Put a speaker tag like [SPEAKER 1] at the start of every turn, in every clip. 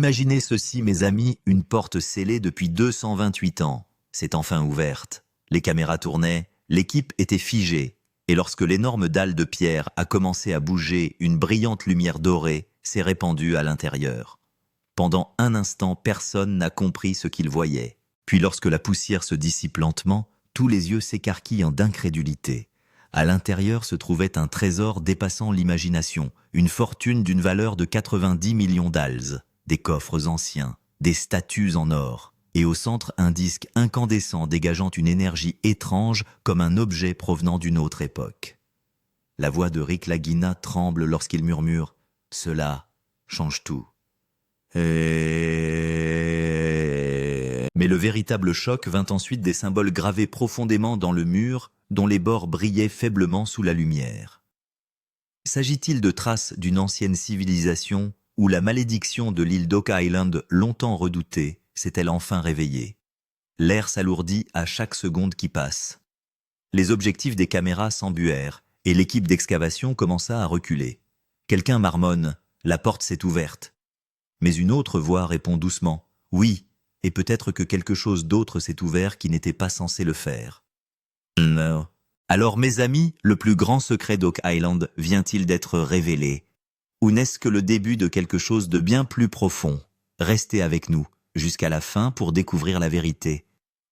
[SPEAKER 1] Imaginez ceci, mes amis, une porte scellée depuis 228 ans. C'est enfin ouverte. Les caméras tournaient, l'équipe était figée. Et lorsque l'énorme dalle de pierre a commencé à bouger, une brillante lumière dorée s'est répandue à l'intérieur. Pendant un instant, personne n'a compris ce qu'il voyait. Puis lorsque la poussière se dissipe lentement, tous les yeux s'écarquillent d'incrédulité. À l'intérieur se trouvait un trésor dépassant l'imagination, une fortune d'une valeur de 90 millions d'als, des coffres anciens, des statues en or, et au centre un disque incandescent dégageant une énergie étrange comme un objet provenant d'une autre époque. La voix de Rick Lagina tremble lorsqu'il murmure « Cela change tout ». Mais le véritable choc vint ensuite des symboles gravés profondément dans le mur, dont les bords brillaient faiblement sous la lumière. S'agit-il de traces d'une ancienne civilisation où la malédiction de l'île d'Oak Island, longtemps redoutée, s'est-elle enfin réveillée? L'air s'alourdit à chaque seconde qui passe. Les objectifs des caméras s'embuèrent et l'équipe d'excavation commença à reculer. Quelqu'un marmonne « La porte s'est ouverte ». Mais une autre voix répond doucement « Oui, et peut-être que quelque chose d'autre s'est ouvert qui n'était pas censé le faire. » Non. Alors, mes amis, le plus grand secret d'Oak Island vient-il d'être révélé? Ou n'est-ce que le début de quelque chose de bien plus profond? Restez avec nous jusqu'à la fin pour découvrir la vérité.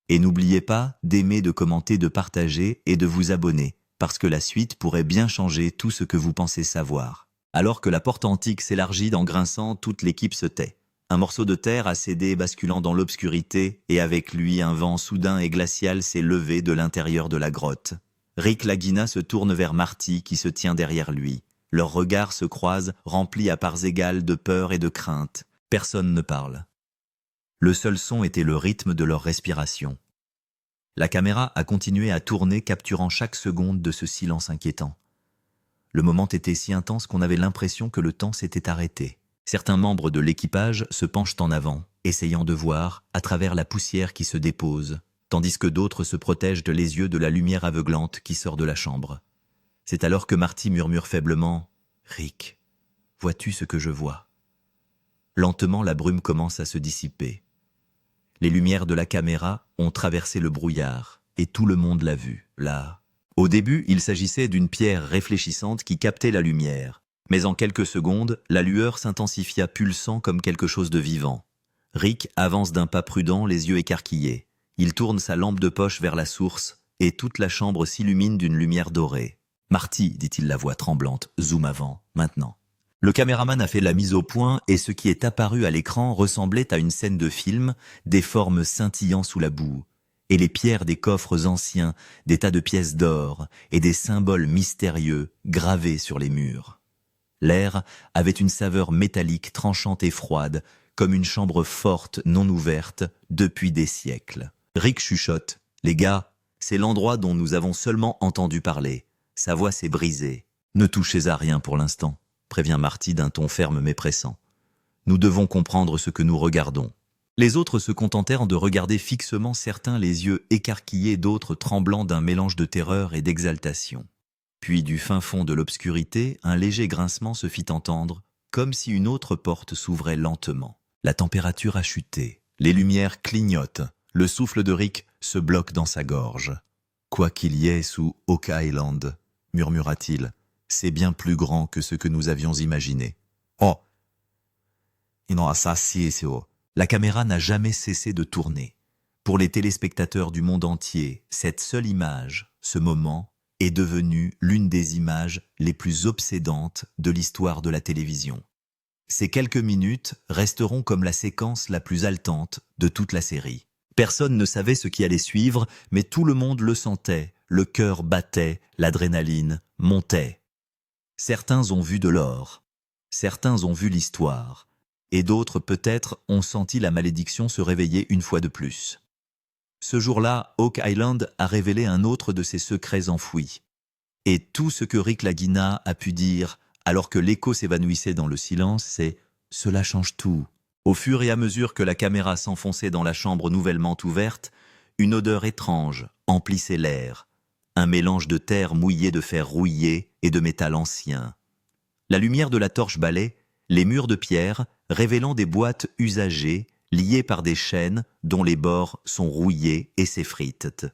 [SPEAKER 1] Et n'oubliez pas d'aimer, de commenter, de partager et de vous abonner, parce que la suite pourrait bien changer tout ce que vous pensez savoir. Alors que la porte antique s'élargit en grinçant, toute l'équipe se tait. Un morceau de terre a cédé basculant dans l'obscurité, et avec lui un vent soudain et glacial s'est levé de l'intérieur de la grotte. Rick Lagina se tourne vers Marty qui se tient derrière lui. Leurs regards se croisent, remplis à parts égales de peur et de crainte. Personne ne parle. Le seul son était le rythme de leur respiration. La caméra a continué à tourner, capturant chaque seconde de ce silence inquiétant. Le moment était si intense qu'on avait l'impression que le temps s'était arrêté. Certains membres de l'équipage se penchent en avant, essayant de voir à travers la poussière qui se dépose, tandis que d'autres se protègent de les yeux de la lumière aveuglante qui sort de la chambre. C'est alors que Marty murmure faiblement « Rick, vois-tu ce que je vois ?» Lentement, la brume commence à se dissiper. Les lumières de la caméra ont traversé le brouillard, et tout le monde l'a vu, là. Au début, il s'agissait d'une pierre réfléchissante qui captait la lumière. Mais en quelques secondes, la lueur s'intensifia pulsant comme quelque chose de vivant. Rick avance d'un pas prudent, les yeux écarquillés. Il tourne sa lampe de poche vers la source, et toute la chambre s'illumine d'une lumière dorée. « Marty », dit-il la voix tremblante, « zoom avant, maintenant ». Le caméraman a fait la mise au point, et ce qui est apparu à l'écran ressemblait à une scène de film, des formes scintillant sous la boue, et les pierres des coffres anciens, des tas de pièces d'or, et des symboles mystérieux gravés sur les murs. L'air avait une saveur métallique tranchante et froide, comme une chambre forte non ouverte depuis des siècles. Rick chuchote « Les gars, c'est l'endroit dont nous avons seulement entendu parler. Sa voix s'est brisée. Ne touchez à rien pour l'instant, prévient Marty d'un ton ferme mais pressant. Nous devons comprendre ce que nous regardons. » Les autres se contentèrent de regarder fixement, certains les yeux écarquillés, d'autres tremblant d'un mélange de terreur et d'exaltation. Puis du fin fond de l'obscurité, un léger grincement se fit entendre, comme si une autre porte s'ouvrait lentement. La température a chuté, les lumières clignotent, le souffle de Rick se bloque dans sa gorge. « Quoi qu'il y ait sous Oak Island, » murmura-t-il, « c'est bien plus grand que ce que nous avions imaginé. »« Oh !» La caméra n'a jamais cessé de tourner. Pour les téléspectateurs du monde entier, cette seule image, ce moment, est devenue l'une des images les plus obsédantes de l'histoire de la télévision. Ces quelques minutes resteront comme la séquence la plus haletante de toute la série. Personne ne savait ce qui allait suivre, mais tout le monde le sentait, le cœur battait, l'adrénaline montait. Certains ont vu de l'or, certains ont vu l'histoire, et d'autres peut-être ont senti la malédiction se réveiller une fois de plus. Ce jour-là, Oak Island a révélé un autre de ses secrets enfouis. Et tout ce que Rick Lagina a pu dire, alors que l'écho s'évanouissait dans le silence, c'est « cela change tout ». Au fur et à mesure que la caméra s'enfonçait dans la chambre nouvellement ouverte, une odeur étrange emplissait l'air, un mélange de terre mouillée, de fer rouillé et de métal ancien. La lumière de la torche balai, les murs de pierre, révélant des boîtes usagées, liées par des chaînes dont les bords sont rouillés et s'effritent.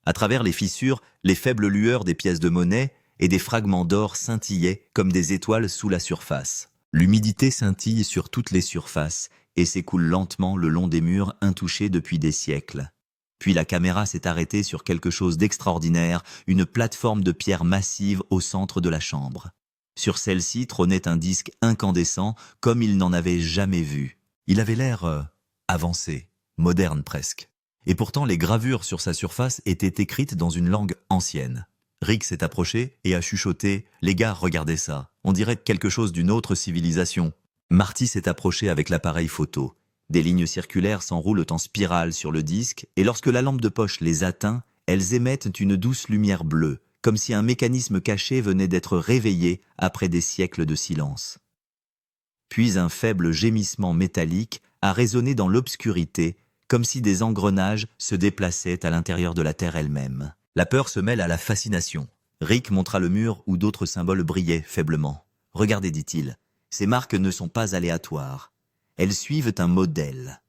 [SPEAKER 1] À travers les fissures, les faibles lueurs des pièces de monnaie et des fragments d'or scintillaient comme des étoiles sous la surface. L'humidité scintille sur toutes les surfaces et s'écoule lentement le long des murs intouchés depuis des siècles. Puis la caméra s'est arrêtée sur quelque chose d'extraordinaire, une plateforme de pierre massive au centre de la chambre. Sur celle-ci trônait un disque incandescent comme il n'en avait jamais vu. Il avait l'air avancé, moderne presque. Et pourtant les gravures sur sa surface étaient écrites dans une langue ancienne. Rick s'est approché et a chuchoté « Les gars, regardez ça, on dirait quelque chose d'une autre civilisation ». Marty s'est approché avec l'appareil photo. Des lignes circulaires s'enroulent en spirale sur le disque et lorsque la lampe de poche les atteint, elles émettent une douce lumière bleue, comme si un mécanisme caché venait d'être réveillé après des siècles de silence. Puis un faible gémissement métallique a résonné dans l'obscurité, comme si des engrenages se déplaçaient à l'intérieur de la Terre elle-même. La peur se mêle à la fascination. Rick montra le mur où d'autres symboles brillaient faiblement. « Regardez, dit-il, ces marques ne sont pas aléatoires. Elles suivent un modèle. »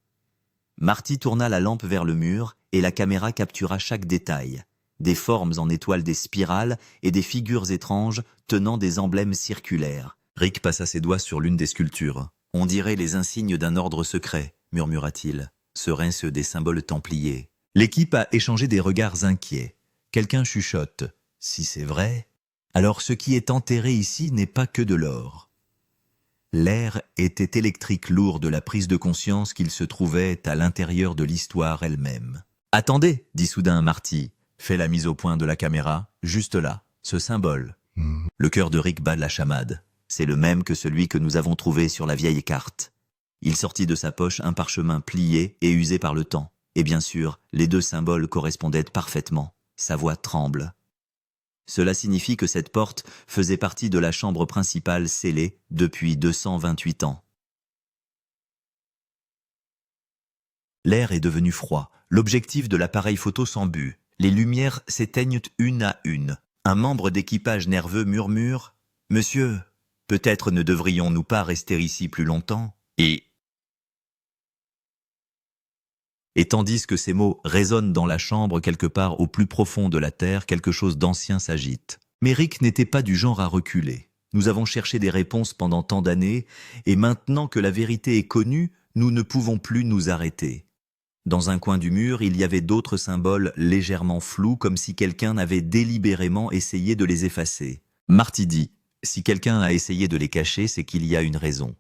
[SPEAKER 1] Marty tourna la lampe vers le mur et la caméra captura chaque détail. Des formes en étoiles, des spirales et des figures étranges tenant des emblèmes circulaires. Rick passa ses doigts sur l'une des sculptures. « On dirait les insignes d'un ordre secret, » murmura-t-il. « Seraient ceux des symboles templiers. » L'équipe a échangé des regards inquiets. Quelqu'un chuchote. « Si c'est vrai, alors ce qui est enterré ici n'est pas que de l'or. » L'air était électrique lourd de la prise de conscience qu'il se trouvait à l'intérieur de l'histoire elle-même. « Attendez, dit soudain Marty. Fait la mise au point de la caméra, juste là, ce symbole. » Le cœur de Rick bat la chamade. C'est le même que celui que nous avons trouvé sur la vieille carte. Il sortit de sa poche un parchemin plié et usé par le temps. Et bien sûr, les deux symboles correspondaient parfaitement. Sa voix tremble. Cela signifie que cette porte faisait partie de la chambre principale scellée depuis 228 ans. L'air est devenu froid. L'objectif de l'appareil photo s'embue. Les lumières s'éteignent une à une. Un membre d'équipage nerveux murmure « Monsieur, peut-être ne devrions-nous pas rester ici plus longtemps ?» Et tandis que ces mots résonnent dans la chambre quelque part au plus profond de la terre, quelque chose d'ancien s'agite. Mais Rick n'était pas du genre à reculer. Nous avons cherché des réponses pendant tant d'années, et maintenant que la vérité est connue, nous ne pouvons plus nous arrêter. Dans un coin du mur, il y avait d'autres symboles légèrement flous, comme si quelqu'un avait délibérément essayé de les effacer. Marty dit, si quelqu'un a essayé de les cacher, c'est qu'il y a une raison.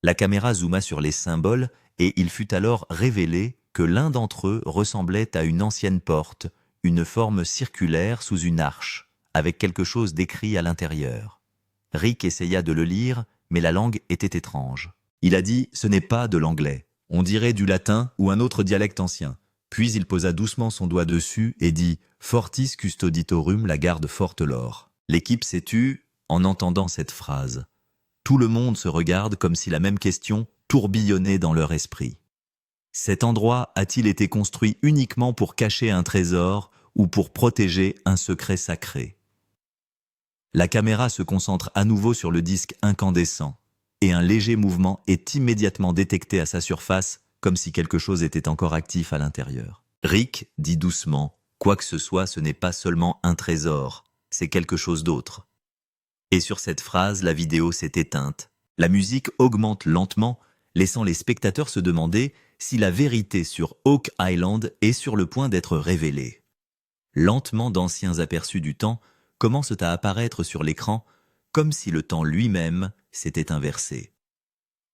[SPEAKER 1] La caméra zooma sur les symboles, et il fut alors révélé que l'un d'entre eux ressemblait à une ancienne porte, une forme circulaire sous une arche, avec quelque chose d'écrit à l'intérieur. Rick essaya de le lire, mais la langue était étrange. Il a dit « ce n'est pas de l'anglais, on dirait du latin ou un autre dialecte ancien ». Puis il posa doucement son doigt dessus et dit « Fortis custoditorum, la garde forte l'or ». L'équipe s'est tue en entendant cette phrase. Tout le monde se regarde comme si la même question tourbillonnait dans leur esprit. Cet endroit a-t-il été construit uniquement pour cacher un trésor ou pour protéger un secret sacré? La caméra se concentre à nouveau sur le disque incandescent et un léger mouvement est immédiatement détecté à sa surface comme si quelque chose était encore actif à l'intérieur. Rick dit doucement « Quoi que ce soit, ce n'est pas seulement un trésor, c'est quelque chose d'autre. » Et sur cette phrase, la vidéo s'est éteinte. La musique augmente lentement, laissant les spectateurs se demander si la vérité sur Oak Island est sur le point d'être révélée. Lentement, d'anciens aperçus du temps commencent à apparaître sur l'écran, comme si le temps lui-même s'était inversé.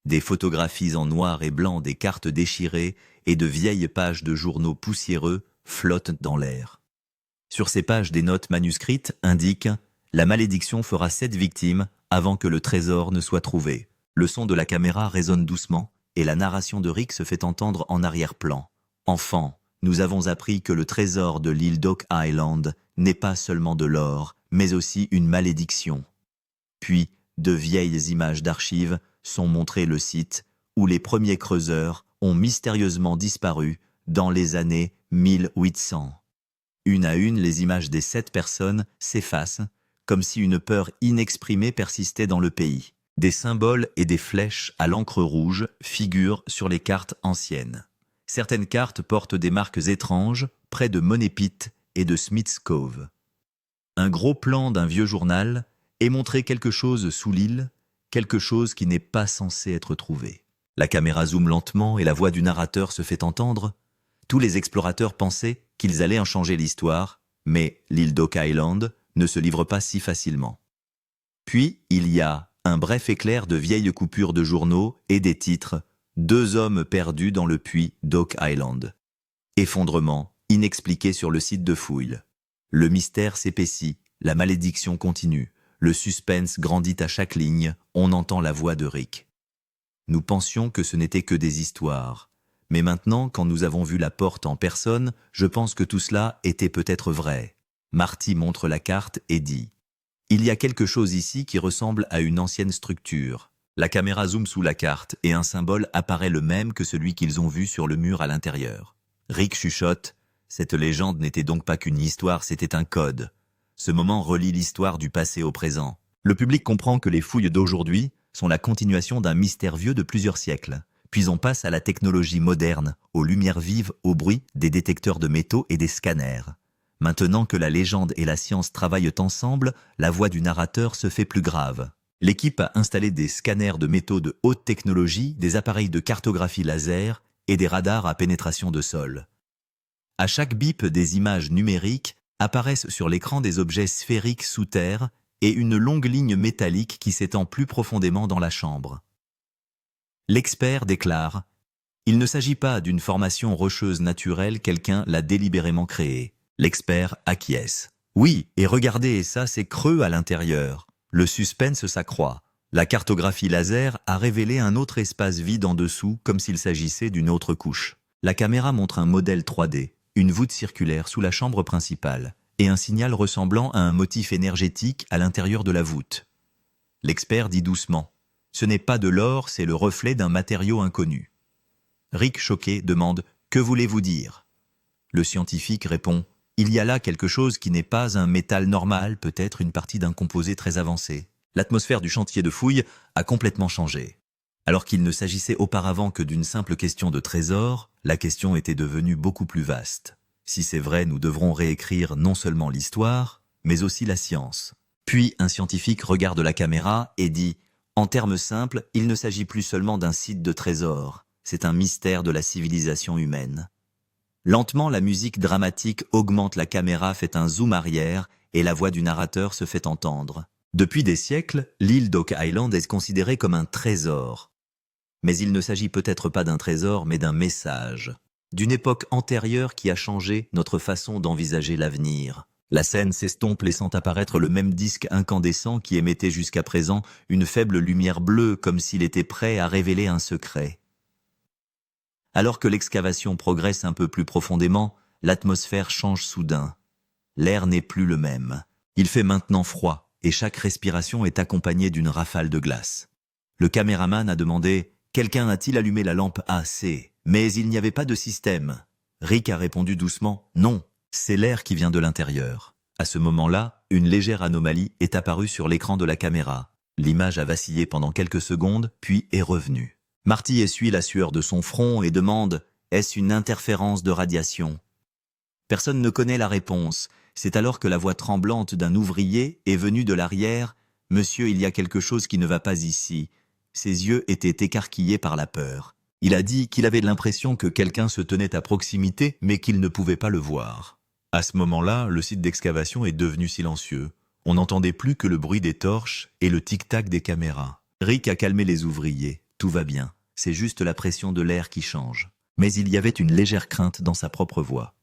[SPEAKER 1] Des photographies en noir et blanc, des cartes déchirées et de vieilles pages de journaux poussiéreux flottent dans l'air. Sur ces pages, des notes manuscrites indiquent « La malédiction fera 7 victimes avant que le trésor ne soit trouvé ». Le son de la caméra résonne doucement et la narration de Rick se fait entendre en arrière-plan. « Enfant, nous avons appris que le trésor de l'île d'Oak Island n'est pas seulement de l'or, mais aussi une malédiction. » Puis, de vieilles images d'archives sont montrées le site où les premiers creuseurs ont mystérieusement disparu dans les années 1800. Une à une, les images des 7 personnes s'effacent, comme si une peur inexprimée persistait dans le pays. Des symboles et des flèches à l'encre rouge figurent sur les cartes anciennes. Certaines cartes portent des marques étranges près de Money Pit et de Smith's Cove. Un gros plan d'un vieux journal est montré quelque chose sous l'île, quelque chose qui n'est pas censé être trouvé. La caméra zoome lentement et la voix du narrateur se fait entendre. Tous les explorateurs pensaient qu'ils allaient en changer l'histoire, mais l'île d'Oak Island ne se livre pas si facilement. Puis, il y a un bref éclair de vieilles coupures de journaux et des titres « 2 hommes perdus dans le puits d'Oak Island ». Effondrement inexpliqué sur le site de fouilles. Le mystère s'épaissit, la malédiction continue, le suspense grandit à chaque ligne, on entend la voix de Rick. Nous pensions que ce n'était que des histoires. Mais maintenant, quand nous avons vu la porte en personne, je pense que tout cela était peut-être vrai. Marty montre la carte et dit « Il y a quelque chose ici qui ressemble à une ancienne structure. » La caméra zoome sous la carte et un symbole apparaît le même que celui qu'ils ont vu sur le mur à l'intérieur. Rick chuchote « Cette légende n'était donc pas qu'une histoire, c'était un code. » Ce moment relie l'histoire du passé au présent. Le public comprend que les fouilles d'aujourd'hui sont la continuation d'un mystère vieux de plusieurs siècles. Puis on passe à la technologie moderne, aux lumières vives, au bruit des détecteurs de métaux et des scanners. Maintenant que la légende et la science travaillent ensemble, la voix du narrateur se fait plus grave. L'équipe a installé des scanners de métaux de haute technologie, des appareils de cartographie laser et des radars à pénétration de sol. À chaque bip, des images numériques apparaissent sur l'écran des objets sphériques sous terre et une longue ligne métallique qui s'étend plus profondément dans la chambre. L'expert déclare « Il ne s'agit pas d'une formation rocheuse naturelle, quelqu'un l'a délibérément créée. » L'expert acquiesce. « Oui, et regardez, ça c'est creux à l'intérieur. » Le suspense s'accroît. La cartographie laser a révélé un autre espace vide en dessous, comme s'il s'agissait d'une autre couche. La caméra montre un modèle 3D, une voûte circulaire sous la chambre principale, et un signal ressemblant à un motif énergétique à l'intérieur de la voûte. L'expert dit doucement « Ce n'est pas de l'or, c'est le reflet d'un matériau inconnu. » Rick, choqué, demande « Que voulez-vous dire ?» Le scientifique répond « Il y a là quelque chose qui n'est pas un métal normal, peut-être une partie d'un composé très avancé. » L'atmosphère du chantier de fouilles a complètement changé. Alors qu'il ne s'agissait auparavant que d'une simple question de trésor, la question était devenue beaucoup plus vaste. Si c'est vrai, nous devrons réécrire non seulement l'histoire, mais aussi la science. Puis un scientifique regarde la caméra et dit « En termes simples, il ne s'agit plus seulement d'un site de trésor, c'est un mystère de la civilisation humaine. » Lentement, la musique dramatique augmente, la caméra fait un zoom arrière et la voix du narrateur se fait entendre. Depuis des siècles, l'île d'Oak Island est considérée comme un trésor. Mais il ne s'agit peut-être pas d'un trésor, mais d'un message. D'une époque antérieure qui a changé notre façon d'envisager l'avenir. La scène s'estompe laissant apparaître le même disque incandescent qui émettait jusqu'à présent une faible lumière bleue comme s'il était prêt à révéler un secret. Alors que l'excavation progresse un peu plus profondément, l'atmosphère change soudain. L'air n'est plus le même. Il fait maintenant froid et chaque respiration est accompagnée d'une rafale de glace. Le caméraman a demandé « Quelqu'un a-t-il allumé la lampe AC ?» Mais il n'y avait pas de système. Rick a répondu doucement « Non, c'est l'air qui vient de l'intérieur. » À ce moment-là, une légère anomalie est apparue sur l'écran de la caméra. L'image a vacillé pendant quelques secondes, puis est revenue. Marty essuie la sueur de son front et demande « Est-ce une interférence de radiation ?» Personne ne connaît la réponse. C'est alors que la voix tremblante d'un ouvrier est venue de l'arrière « Monsieur, il y a quelque chose qui ne va pas ici. » Ses yeux étaient écarquillés par la peur. Il a dit qu'il avait l'impression que quelqu'un se tenait à proximité, mais qu'il ne pouvait pas le voir. À ce moment-là, le site d'excavation est devenu silencieux. On n'entendait plus que le bruit des torches et le tic-tac des caméras. Rick a calmé les ouvriers. Tout va bien. C'est juste la pression de l'air qui change. Mais il y avait une légère crainte dans sa propre voix.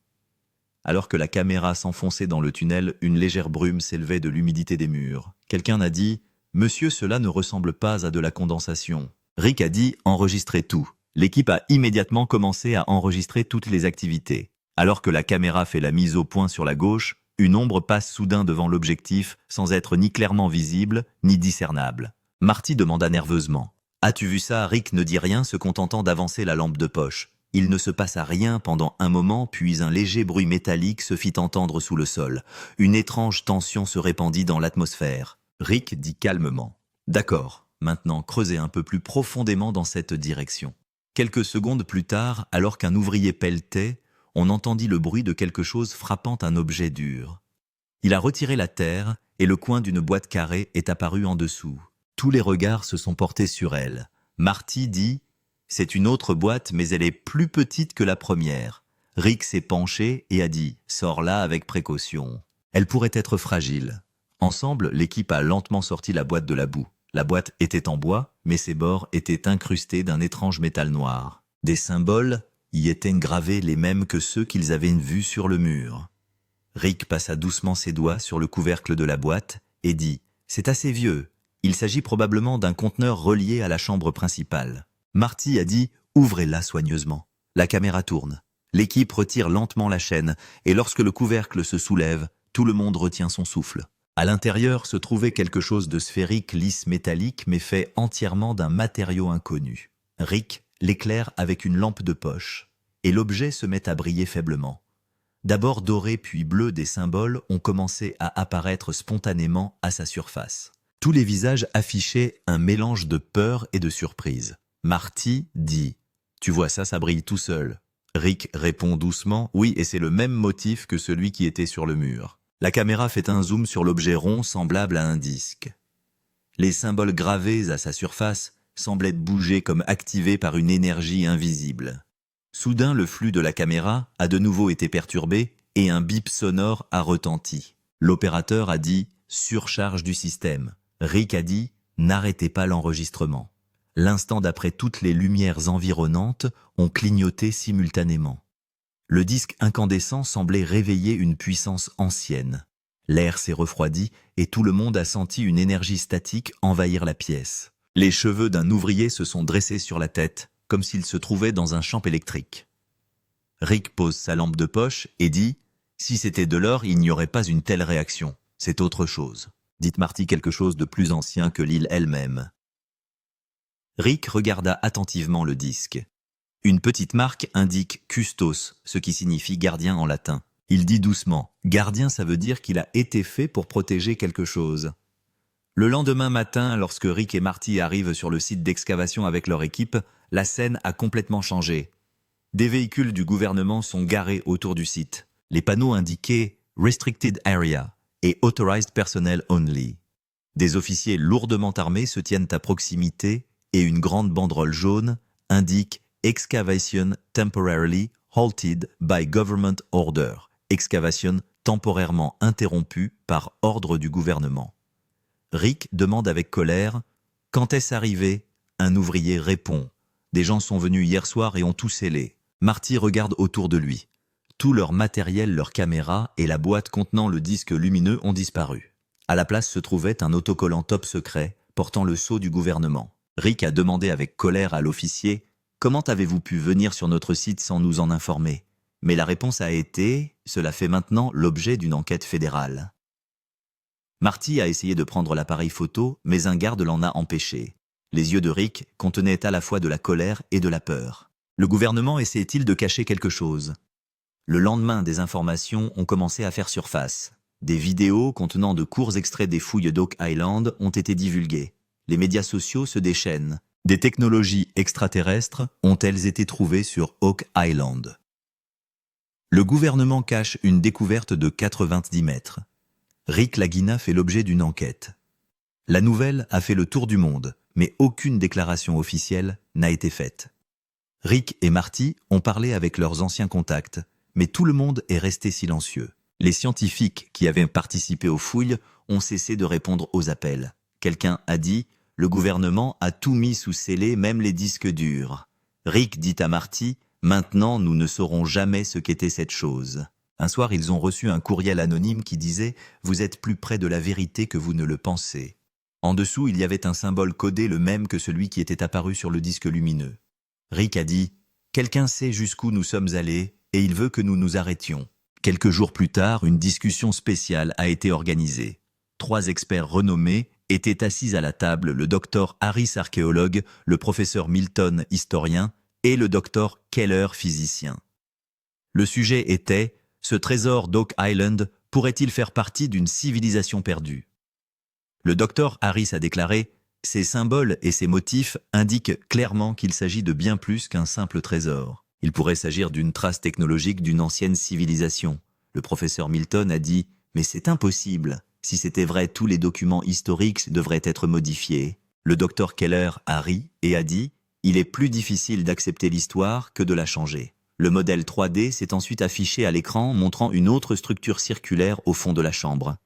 [SPEAKER 1] Alors que la caméra s'enfonçait dans le tunnel, une légère brume s'élevait de l'humidité des murs. Quelqu'un a dit « Monsieur, cela ne ressemble pas à de la condensation. » Rick a dit « Enregistrez tout. » L'équipe a immédiatement commencé à enregistrer toutes les activités. Alors que la caméra fait la mise au point sur la gauche, une ombre passe soudain devant l'objectif sans être ni clairement visible, ni discernable. Marty demanda nerveusement « As-tu vu ça ?» Rick ne dit rien, se contentant d'avancer la lampe de poche. Il ne se passa rien pendant un moment, puis un léger bruit métallique se fit entendre sous le sol. Une étrange tension se répandit dans l'atmosphère. Rick dit calmement « D'accord, maintenant, creuser un peu plus profondément dans cette direction. Quelques secondes plus tard, alors qu'un ouvrier pelletait, on entendit le bruit de quelque chose frappant un objet dur. Il a retiré la terre et le coin d'une boîte carrée est apparu en dessous. Tous les regards se sont portés sur elle. Marty dit « C'est une autre boîte, mais elle est plus petite que la première. » Rick s'est penché et a dit « Sors-la avec précaution. Elle pourrait être fragile. » Ensemble, l'équipe a lentement sorti la boîte de la boue. La boîte était en bois, mais ses bords étaient incrustés d'un étrange métal noir. Des symboles y étaient gravés les mêmes que ceux qu'ils avaient vus sur le mur. Rick passa doucement ses doigts sur le couvercle de la boîte et dit « C'est assez vieux. Il s'agit probablement d'un conteneur relié à la chambre principale. » Marty a dit « Ouvrez-la soigneusement. » La caméra tourne. L'équipe retire lentement la chaîne et lorsque le couvercle se soulève, tout le monde retient son souffle. À l'intérieur se trouvait quelque chose de sphérique lisse métallique mais fait entièrement d'un matériau inconnu. Rick l'éclaire avec une lampe de poche et l'objet se met à briller faiblement. D'abord doré puis bleu, des symboles ont commencé à apparaître spontanément à sa surface. Tous les visages affichaient un mélange de peur et de surprise. Marty dit « Tu vois ça brille tout seul. » Rick répond doucement « Oui, et c'est le même motif que celui qui était sur le mur. » La caméra fait un zoom sur l'objet rond semblable à un disque. Les symboles gravés à sa surface semblaient bouger comme activés par une énergie invisible. Soudain, le flux de la caméra a de nouveau été perturbé et un bip sonore a retenti. L'opérateur a dit « surcharge du système ». Rick a dit « n'arrêtez pas l'enregistrement ». L'instant d'après, toutes les lumières environnantes ont clignoté simultanément. Le disque incandescent semblait réveiller une puissance ancienne. L'air s'est refroidi et tout le monde a senti une énergie statique envahir la pièce. Les cheveux d'un ouvrier se sont dressés sur la tête, comme s'il se trouvait dans un champ électrique. Rick pose sa lampe de poche et dit « Si c'était de l'or, il n'y aurait pas une telle réaction. C'est autre chose. » Dites Marty quelque chose de plus ancien que l'île elle-même. Rick regarda attentivement le disque. Une petite marque indique « Custos », ce qui signifie « gardien » en latin. Il dit doucement « Gardien, ça veut dire qu'il a été fait pour protéger quelque chose. » Le lendemain matin, lorsque Rick et Marty arrivent sur le site d'excavation avec leur équipe, la scène a complètement changé. Des véhicules du gouvernement sont garés autour du site. Les panneaux indiquaient « Restricted Area » et « Authorized Personnel Only ». Des officiers lourdement armés se tiennent à proximité et une grande banderole jaune indique « Excavation temporarily halted by government order ». Excavation temporairement interrompue par ordre du gouvernement. Rick demande avec colère « Quand est-ce arrivé ?» Un ouvrier répond « Des gens sont venus hier soir et ont tout scellé. » Marty regarde autour de lui. Tout leur matériel, leur caméra et la boîte contenant le disque lumineux ont disparu. À la place se trouvait un autocollant top secret portant le sceau du gouvernement. Rick a demandé avec colère à l'officier « Comment avez-vous pu venir sur notre site sans nous en informer ?» Mais la réponse a été « Cela fait maintenant l'objet d'une enquête fédérale. » Marty a essayé de prendre l'appareil photo, mais un garde l'en a empêché. Les yeux de Rick contenaient à la fois de la colère et de la peur. Le gouvernement essayait-il de cacher quelque chose? Le lendemain, des informations ont commencé à faire surface. Des vidéos contenant de courts extraits des fouilles d'Oak Island ont été divulguées. Les médias sociaux se déchaînent. Des technologies extraterrestres ont-elles été trouvées sur Oak Island? Le gouvernement cache une découverte de 90 mètres. Rick Lagina fait l'objet d'une enquête. La nouvelle a fait le tour du monde, mais aucune déclaration officielle n'a été faite. Rick et Marty ont parlé avec leurs anciens contacts, mais tout le monde est resté silencieux. Les scientifiques qui avaient participé aux fouilles ont cessé de répondre aux appels. Quelqu'un a dit « Le gouvernement a tout mis sous scellé, même les disques durs. » Rick dit à Marty « Maintenant, nous ne saurons jamais ce qu'était cette chose. » Un soir, ils ont reçu un courriel anonyme qui disait « Vous êtes plus près de la vérité que vous ne le pensez. » En dessous, il y avait un symbole codé le même que celui qui était apparu sur le disque lumineux. Rick a dit « Quelqu'un sait jusqu'où nous sommes allés et il veut que nous nous arrêtions. » Quelques jours plus tard, une discussion spéciale a été organisée. 3 experts renommés étaient assis à la table, le docteur Harris, archéologue, le professeur Milton, historien, et le docteur Keller, physicien. Le sujet était « Ce trésor d'Oak Island pourrait-il faire partie d'une civilisation perdue ?» Le docteur Harris a déclaré « Ces symboles et ces motifs indiquent clairement qu'il s'agit de bien plus qu'un simple trésor. Il pourrait s'agir d'une trace technologique d'une ancienne civilisation. Le professeur Milton a dit « Mais c'est impossible. Si c'était vrai, tous les documents historiques devraient être modifiés. » Le docteur Keller a ri et a dit « Il est plus difficile d'accepter l'histoire que de la changer. » Le modèle 3D s'est ensuite affiché à l'écran montrant une autre structure circulaire au fond de la chambre.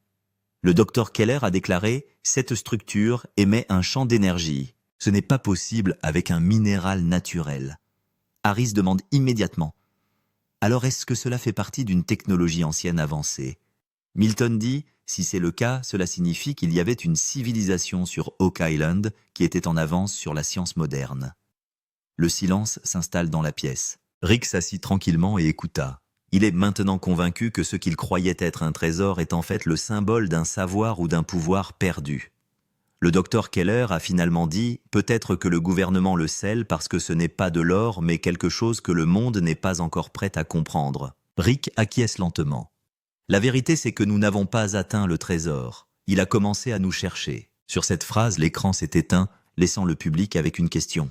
[SPEAKER 1] Le docteur Keller a déclaré « Cette structure émet un champ d'énergie. Ce n'est pas possible avec un minéral naturel. » Harris demande immédiatement « Alors est-ce que cela fait partie d'une technologie ancienne avancée ?» Milton dit « Si c'est le cas, cela signifie qu'il y avait une civilisation sur Oak Island qui était en avance sur la science moderne. » Le silence s'installe dans la pièce. Rick s'assit tranquillement et écouta. Il est maintenant convaincu que ce qu'il croyait être un trésor est en fait le symbole d'un savoir ou d'un pouvoir perdu. Le docteur Keller a finalement dit « Peut-être que le gouvernement le scelle parce que ce n'est pas de l'or, mais quelque chose que le monde n'est pas encore prêt à comprendre. » Rick acquiesce lentement. La vérité, c'est que nous n'avons pas atteint le trésor. Il a commencé à nous chercher. Sur cette phrase, l'écran s'est éteint, laissant le public avec une question.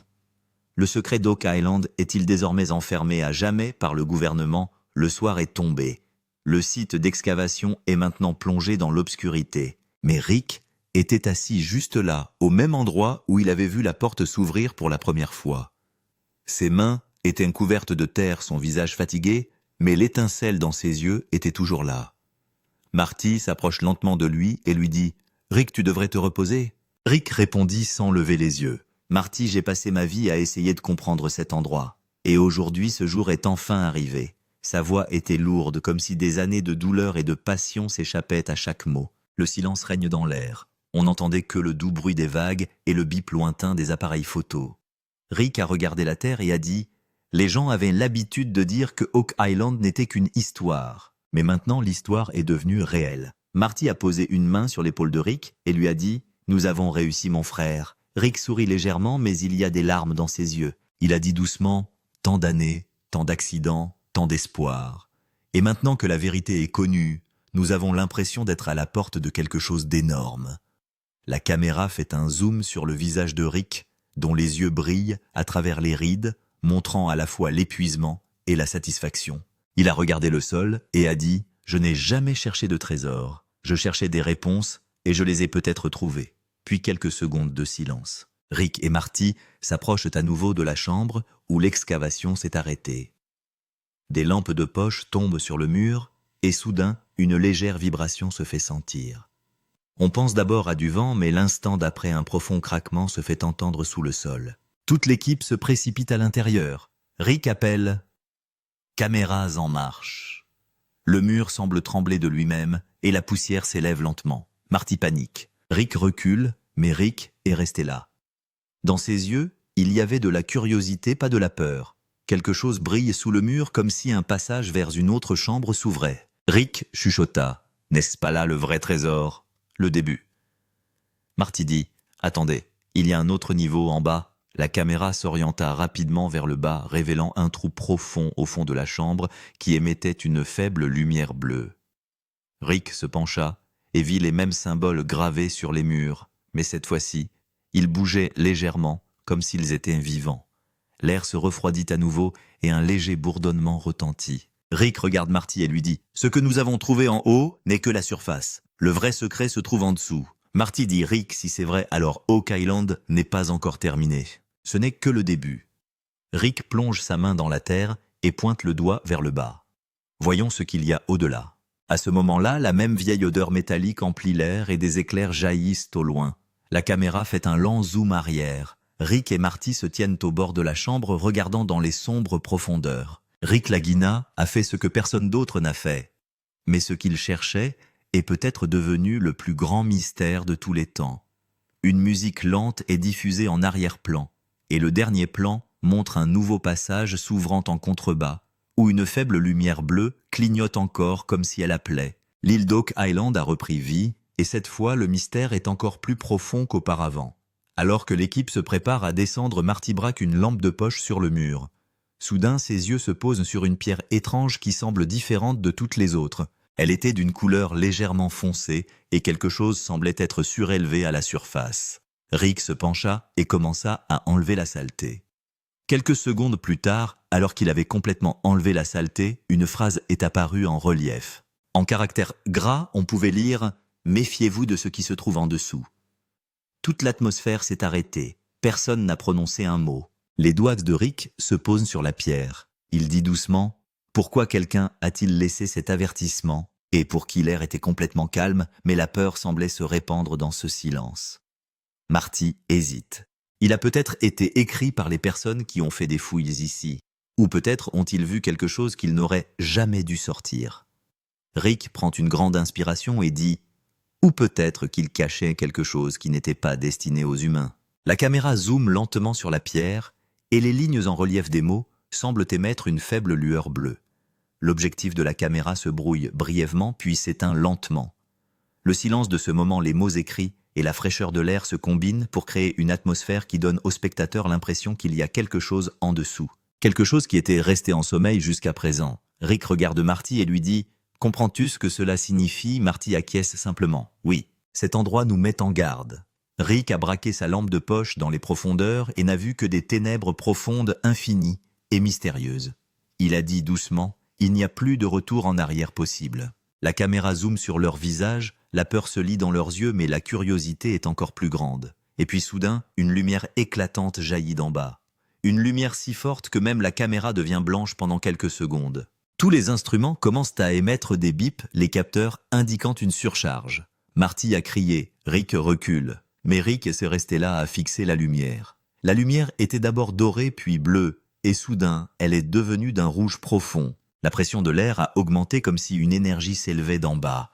[SPEAKER 1] Le secret d'Oak Island est-il désormais enfermé à jamais par le gouvernement? Le soir est tombé. Le site d'excavation est maintenant plongé dans l'obscurité. Mais Rick était assis juste là, au même endroit où il avait vu la porte s'ouvrir pour la première fois. Ses mains étaient couvertes de terre, son visage fatigué, mais l'étincelle dans ses yeux était toujours là. Marty s'approche lentement de lui et lui dit « Rick, tu devrais te reposer ?» Rick répondit sans lever les yeux. « Marty, j'ai passé ma vie à essayer de comprendre cet endroit. Et aujourd'hui, ce jour est enfin arrivé. » Sa voix était lourde, comme si des années de douleur et de passion s'échappaient à chaque mot. Le silence règne dans l'air. On n'entendait que le doux bruit des vagues et le bip lointain des appareils photo. Rick a regardé la terre et a dit « Les gens avaient l'habitude de dire que Oak Island n'était qu'une histoire. Mais maintenant, l'histoire est devenue réelle. » Marty a posé une main sur l'épaule de Rick et lui a dit « Nous avons réussi, mon frère. » Rick sourit légèrement, mais il y a des larmes dans ses yeux. Il a dit doucement « Tant d'années, tant d'accidents, tant d'espoir. Et maintenant que la vérité est connue, nous avons l'impression d'être à la porte de quelque chose d'énorme. » La caméra fait un zoom sur le visage de Rick, dont les yeux brillent à travers les rides, montrant à la fois l'épuisement et la satisfaction. Il a regardé le sol et a dit « Je n'ai jamais cherché de trésor. Je cherchais des réponses et je les ai peut-être trouvées. » Puis quelques secondes de silence. Rick et Marty s'approchent à nouveau de la chambre où l'excavation s'est arrêtée. Des lampes de poche tombent sur le mur et soudain, une légère vibration se fait sentir. On pense d'abord à du vent, mais l'instant d'après, un profond craquement se fait entendre sous le sol. Toute l'équipe se précipite à l'intérieur. Rick appelle « Caméras en marche ». Le mur semble trembler de lui-même et la poussière s'élève lentement. Marty panique. Rick recule, mais Rick est resté là. Dans ses yeux, il y avait de la curiosité, pas de la peur. Quelque chose brille sous le mur comme si un passage vers une autre chambre s'ouvrait. Rick chuchota « N'est-ce pas là le vrai trésor ?» Le début. Marty dit « Attendez, il y a un autre niveau en bas. » La caméra s'orienta rapidement vers le bas, révélant un trou profond au fond de la chambre qui émettait une faible lumière bleue. Rick se pencha et vit les mêmes symboles gravés sur les murs, mais cette fois-ci, ils bougeaient légèrement, comme s'ils étaient vivants. L'air se refroidit à nouveau et un léger bourdonnement retentit. Rick regarde Marty et lui dit « Ce que nous avons trouvé en haut n'est que la surface. Le vrai secret se trouve en dessous. » Marty dit « Rick, si c'est vrai, alors Oak Island n'est pas encore terminé. Ce n'est que le début. » Rick plonge sa main dans la terre et pointe le doigt vers le bas. Voyons ce qu'il y a au-delà. À ce moment-là, la même vieille odeur métallique emplit l'air et des éclairs jaillissent au loin. La caméra fait un lent zoom arrière. Rick et Marty se tiennent au bord de la chambre regardant dans les sombres profondeurs. Rick Lagina a fait ce que personne d'autre n'a fait. Mais ce qu'il cherchait est peut-être devenu le plus grand mystère de tous les temps. Une musique lente est diffusée en arrière-plan, et le dernier plan montre un nouveau passage s'ouvrant en contrebas, où une faible lumière bleue clignote encore comme si elle appelait. L'île d'Oak Island a repris vie, et cette fois le mystère est encore plus profond qu'auparavant. Alors que l'équipe se prépare à descendre, Marty braque une lampe de poche sur le mur. Soudain, ses yeux se posent sur une pierre étrange qui semble différente de toutes les autres. Elle était d'une couleur légèrement foncée et quelque chose semblait être surélevé à la surface. Rick se pencha et commença à enlever la saleté. Quelques secondes plus tard, alors qu'il avait complètement enlevé la saleté, une phrase est apparue en relief. En caractères gras, on pouvait lire « Méfiez-vous de ce qui se trouve en dessous ». Toute l'atmosphère s'est arrêtée. Personne n'a prononcé un mot. Les doigts de Rick se posent sur la pierre. Il dit doucement « Pourquoi quelqu'un a-t-il laissé cet avertissement ?» Et pour qui l'air était complètement calme, mais la peur semblait se répandre dans ce silence. Marty hésite. Il a peut-être été écrit par les personnes qui ont fait des fouilles ici. Ou peut-être ont-ils vu quelque chose qu'ils n'auraient jamais dû sortir. Rick prend une grande inspiration et dit « Ou peut-être qu'ils cachaient quelque chose qui n'était pas destiné aux humains. » La caméra zoome lentement sur la pierre et les lignes en relief des mots semblent émettre une faible lueur bleue. L'objectif de la caméra se brouille brièvement puis s'éteint lentement. Le silence de ce moment, les mots écrits et la fraîcheur de l'air se combinent pour créer une atmosphère qui donne au spectateur l'impression qu'il y a quelque chose en dessous. Quelque chose qui était resté en sommeil jusqu'à présent. Rick regarde Marty et lui dit « Comprends-tu ce que cela signifie ?» Marty acquiesce simplement. « Oui, cet endroit nous met en garde. » Rick a braqué sa lampe de poche dans les profondeurs et n'a vu que des ténèbres profondes, infinies et mystérieuses. Il a dit doucement « Il n'y a plus de retour en arrière possible. » La caméra zoome sur leurs visages, la peur se lit dans leurs yeux mais la curiosité est encore plus grande. Et puis soudain, une lumière éclatante jaillit d'en bas. Une lumière si forte que même la caméra devient blanche pendant quelques secondes. Tous les instruments commencent à émettre des bips, les capteurs indiquant une surcharge. Marty a crié, Rick recule. Mais Rick s'est resté là à fixer la lumière. La lumière était d'abord dorée puis bleue, et soudain, elle est devenue d'un rouge profond. La pression de l'air a augmenté comme si une énergie s'élevait d'en bas.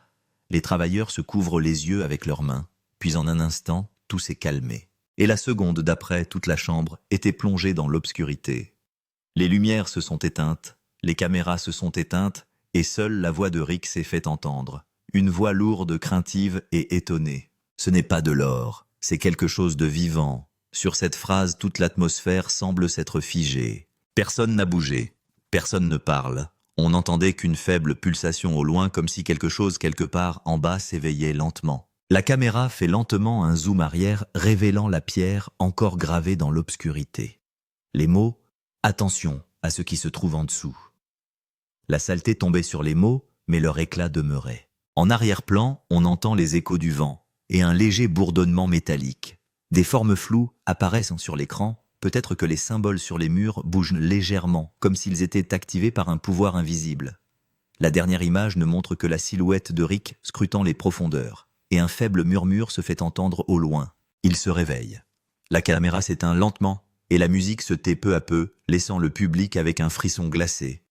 [SPEAKER 1] Les travailleurs se couvrent les yeux avec leurs mains, puis en un instant, tout s'est calmé. Et la seconde d'après, toute la chambre était plongée dans l'obscurité. Les lumières se sont éteintes, les caméras se sont éteintes, et seule la voix de Rick s'est fait entendre. Une voix lourde, craintive et étonnée. Ce n'est pas de l'or, c'est quelque chose de vivant. Sur cette phrase, toute l'atmosphère semble s'être figée. Personne n'a bougé, personne ne parle. On n'entendait qu'une faible pulsation au loin comme si quelque chose quelque part en bas s'éveillait lentement. La caméra fait lentement un zoom arrière révélant la pierre encore gravée dans l'obscurité. Les mots « Attention à ce qui se trouve en dessous ». La saleté tombait sur les mots, mais leur éclat demeurait. En arrière-plan, on entend les échos du vent et un léger bourdonnement métallique. Des formes floues apparaissent sur l'écran. Peut-être que les symboles sur les murs bougent légèrement, comme s'ils étaient activés par un pouvoir invisible. La dernière image ne montre que la silhouette de Rick scrutant les profondeurs, et un faible murmure se fait entendre au loin. Il se réveille. La caméra s'éteint lentement, et la musique se tait peu à peu, laissant le public avec un frisson glacé.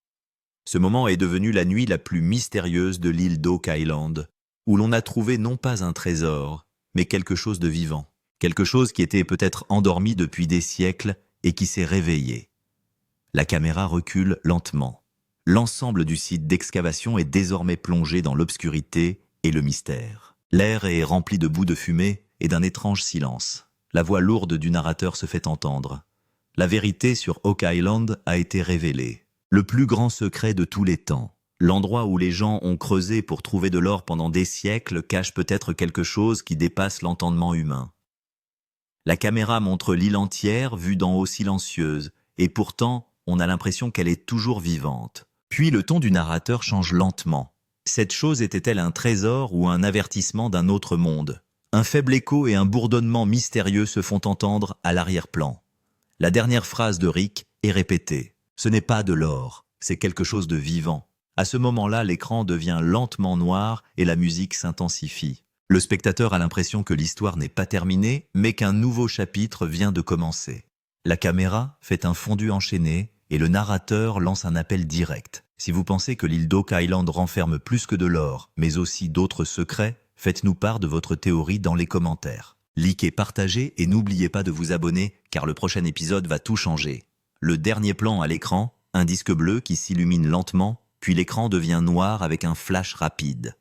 [SPEAKER 1] Ce moment est devenu la nuit la plus mystérieuse de l'île d'Oak Island, où l'on a trouvé non pas un trésor, mais quelque chose de vivant. Quelque chose qui était peut-être endormi depuis des siècles et qui s'est réveillé. La caméra recule lentement. L'ensemble du site d'excavation est désormais plongé dans l'obscurité et le mystère. L'air est rempli de bouts de fumée et d'un étrange silence. La voix lourde du narrateur se fait entendre. La vérité sur Oak Island a été révélée. Le plus grand secret de tous les temps. L'endroit où les gens ont creusé pour trouver de l'or pendant des siècles cache peut-être quelque chose qui dépasse l'entendement humain. La caméra montre l'île entière, vue d'en haut silencieuse, et pourtant, on a l'impression qu'elle est toujours vivante. Puis le ton du narrateur change lentement. Cette chose était-elle un trésor ou un avertissement d'un autre monde? Un faible écho et un bourdonnement mystérieux se font entendre à l'arrière-plan. La dernière phrase de Rick est répétée. Ce n'est pas de l'or, c'est quelque chose de vivant. À ce moment-là, l'écran devient lentement noir et la musique s'intensifie. Le spectateur a l'impression que l'histoire n'est pas terminée, mais qu'un nouveau chapitre vient de commencer. La caméra fait un fondu enchaîné et le narrateur lance un appel direct. Si vous pensez que l'île d'Oak Island renferme plus que de l'or, mais aussi d'autres secrets, faites-nous part de votre théorie dans les commentaires. Likez, partagez et n'oubliez pas de vous abonner car le prochain épisode va tout changer. Le dernier plan à l'écran, un disque bleu qui s'illumine lentement, puis l'écran devient noir avec un flash rapide.